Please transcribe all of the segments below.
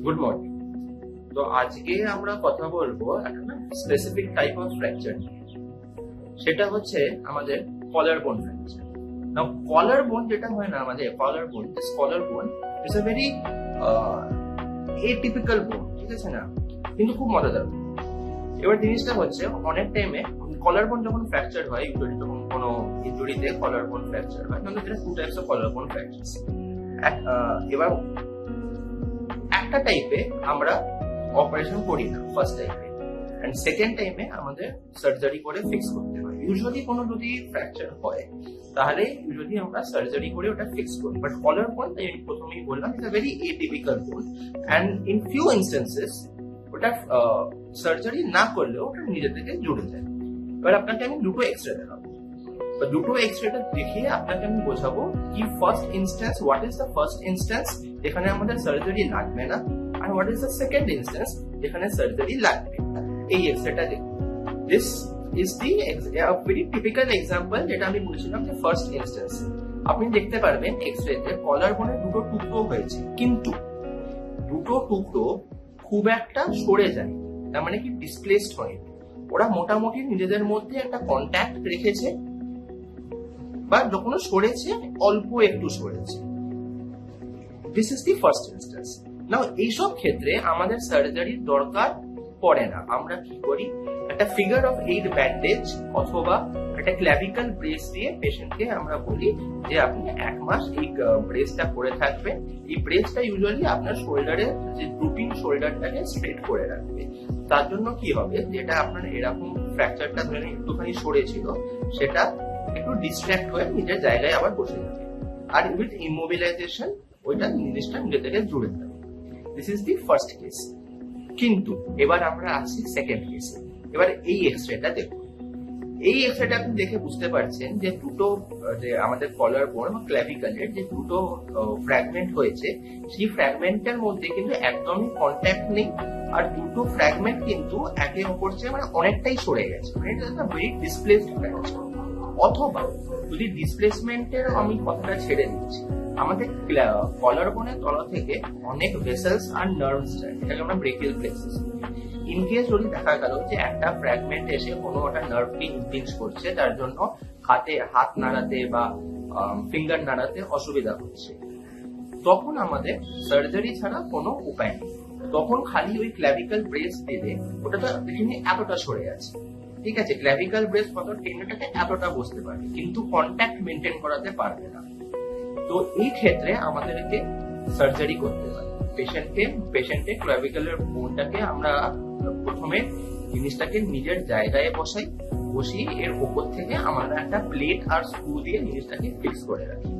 Good morning. তো আজকে আমরা কথা বলবো একটা স্পেসিফিক টাইপ অফ ফ্র্যাকচার নিয়ে, সেটা হচ্ছে আমাদের কলার বোন ফ্র্যাকচার। নাও কলার বোন যেটা হয় না, আমাদের কলার বোন ইজ আ ভেরি এটিপিক্যাল বোন, ঠিক আছে না, কিন্তু খুব মজাদার। এবার জিনিসটা হচ্ছে অনেক টাইমে কলার বোন যখন ফ্র্যাকচার হয়, ইউজুয়ালি যখন কোনো ইনজুরিতে কলার বোন ফ্র্যাকচার হয়, তখন যেটা টু টাইপস অফ কলার বোন ফ্র্যাকচার। এবার একটা টাইপে আমরা অপারেশন করি না, ফার্স্ট টাইপে, এন্ড সেকেন্ড টাইমে আমাদের সার্জারি করে ফিক্স করতে হয়। ইউজুয়ালি কোনো যদি ফ্র্যাকচার হয় তাহলে ইউজুয়ালি আমরা সার্জারি করে ওটা ফিক্স করি, বাট কলার বোন আমি প্রথমেই বললাম ইটস আ ভেরি এটিপিক্যাল বোন, এন্ড ইন ফিউ ইনস্টেন্সেস ওটা সার্জারি না করলেও ওটা নিজে থেকে জুড়ে যায়। এবার আপনাকে আমি দুটো এক্সরে দেখাবো, দুটো এক্সরেটা দেখিয়ে আপনাকে আমি বোঝাবো কি first instance, what is the first instance যেখানে আমাদের সার্জারি লাগবে না, আর what is the second instance যেখানে সার্জারি লাগবে। এই এক্সরেটা দেখুন, this is the very typical example যেটা আমি বলছিলাম যে ফার্স্ট ইনস্ট্যান্স। আপনি দেখতে পারবেন এক্সরেতে কলার বোনে দুটো টুকরো হয়েছে, কিন্তু দুটো টুকরো খুব একটা সরে যায়, তার মানে কি ডিসপ্লেসড হয়নি। ওরা মোটামুটি নিজেদের মধ্যে একটা কন্ট্যাক্ট রেখেছে, বা যখন সরেছে অল্প একটু সরেছে। This is the first instance. Now এইসব ক্ষেত্রে আমাদের সার্জারির দরকার পড়ে না। আমরা কি করি, একটা ফিগার অফ 8 ব্যান্ডেজ অথবা একটা ক্ল্যাভিকাল ব্রেস দিয়ে পেশেন্টকে আমরা বলি যে আপনি 1 মাস এই ব্রেসটা করে থাকবেন। এই ব্রেসটা ইউজুয়ালি আপনার শোল্ডারের যে ড্রুপিং শোল্ডারটাকে স্ট্রেট করে রাখবে। তার জন্য কি হবে, যেটা আপনার এরকম ফ্র্যাকচারটা ধরে একটুখানি সরেছিল সেটা একটু ডিস্ট্র্যাক্ট হয়ে নিজের জায়গায় আবার বসে যাবে, আর উইথ ইমোবিলাইজেশন ওইটা জিনিসটা নিজে থেকে জুড়ে যাবে। This is the first case. কিন্তু এবার আমরা আসছি সেকেন্ড কেসে। এবার এই এক্সরেটা দেখুন, এই এক্সরেটা আপনি দেখে বুঝতে পারছেন যে দুটো যে আমাদের কলার বোন বা ক্ল্যাভিকলের যে দুটো ফ্র্যাগমেন্ট হয়েছে, সেই ফ্র্যাগমেন্টের মধ্যে কিন্তু একদমই কন্ট্যাক্ট নেই, আর দুটো ফ্র্যাগমেন্ট কিন্তু একে অপর চেয়ে মানে অনেকটাই সরে গেছে। মানে এটা একটা ভেরি ডিসপ্লেসড ফ্র্যাকচার। অথবা যদি ডিসপ্লেসমেন্টের আমি কথাটা ছেড়ে দিচ্ছি, আমাদের কলার বোনের তলা থেকে অনেক ভেসেলস আর নার্ভস যায়, এটাকে আমরা ব্রেকিয়াল প্লেক্সাস। ইন কেস যদি দেখা গেল যে একটা ফ্র্যাগমেন্ট এসে কোনো একটা নার্ভকে ইম্পিঞ্জ করছে, তার জন্য হাত নাড়াতে বা ফিঙ্গার নাড়াতে অসুবিধা হচ্ছে, তখন আমাদের সার্জারি ছাড়া কোনো উপায় নেই। তখন খালি ওই ক্ল্যাভিকাল ব্রেস দিলে ওটা তো এখানে এতটা সরে আছে, ঠিক আছে, ক্ল্যাভিকাল ব্রেস কত টেন্ডারটাকে এতটা বসতে পারবে, কিন্তু কন্ট্যাক্ট মেনটেন করাতে পারবে না। তো এই ক্ষেত্রে আমাদেরকে সার্জারি করতে হয়। পেশেন্টের ক্ল্যাভিকালের বোনটাকে আমরা প্রথমে জিনিসটাকে নিজের জায়গায় বসিয়ে এর উপর থেকে আমরা একটা প্লেট আর স্ক্রু দিয়ে জিনিসটাকে ফিক্স করে রাখি।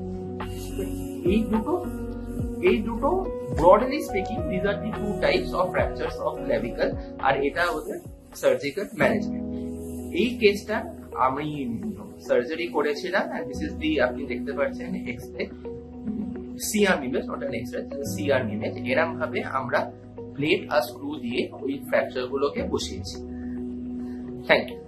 এই দুটো broadly speaking this are the 2 types of fractures of clavicle, আর এটা ওদের সার্জিক্যাল ম্যানেজমেন্ট। এই কেসটা আমি সার্জারি করেছিলাম, এন্ড দিস ইজ দি, আপনি দেখতে পাচ্ছেন X-ray, CR image, not an X-ray, CR image. এরকম ভাবে আমরা প্লেট আর স্ক্রু দিয়ে ওই ফ্র্যাকচার গুলোকে বসিয়েছি। Thank you.